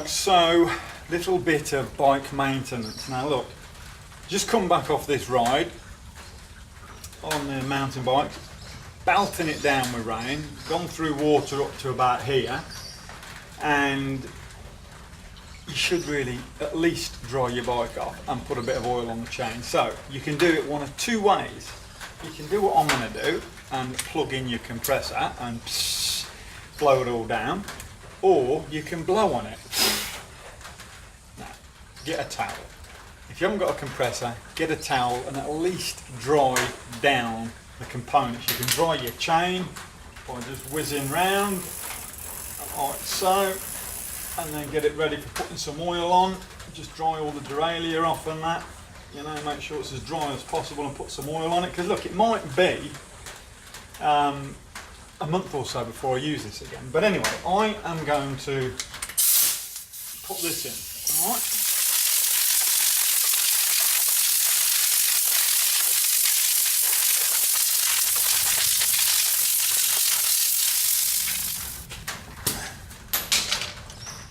folks, so little bit of bike maintenance. Now look, just come back off this ride on the mountain bike, belting it down with rain, gone through water up to about here, and you should really at least dry your bike off and put a bit of oil on the chain. So you can do it one of two ways. You can do what I'm going to do and plug in your compressor and blow it all down, or you can blow on it. Now, get a towel. If you haven't got a compressor, get a towel and at least dry down the components. You can dry your chain by just whizzing round like so, and then get it ready for putting some oil on. Just dry all the derailleur off and that, you know, make sure it's as dry as possible and put some oil on it, because look, it might be a month or so before I use this again. But anyway, I am going to put this in, all right?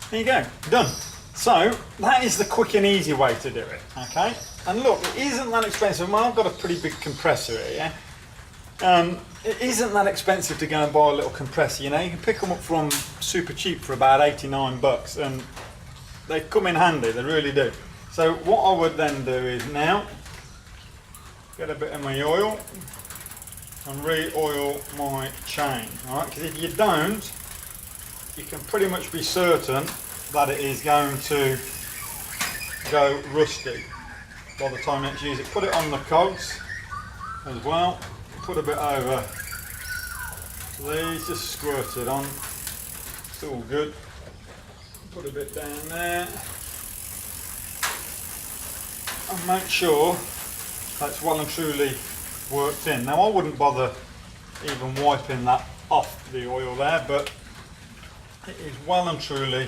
There you go, done. So that is the quick and easy way to do it, okay? And look, it isn't that expensive. Well, I've got a pretty big compressor here. It isn't that expensive to go and buy a little compressor, you know. You can pick them up from super cheap for about 89 bucks, and they come in handy, they really do. So what I would then do is now get a bit of my oil and re-oil my chain, all right? Because if you don't, you can pretty much be certain that it is going to go rusty by the time you actually use it. Put it on the cogs as well. Put a bit over these, just squirt it on. It's all good. Put a bit down there. And make sure that's well and truly worked in. Now I wouldn't bother even wiping that off the oil there, but it is well and truly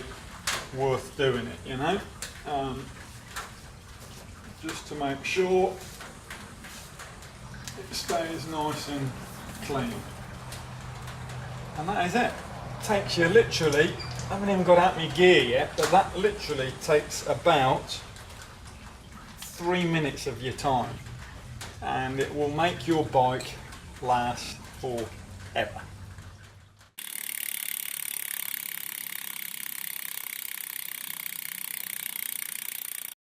worth doing it, you know, just to make sure it stays nice and clean. And that is it. Takes you literally, I haven't even got out my gear yet, but that literally takes about 3 minutes of your time, and it will make your bike last forever.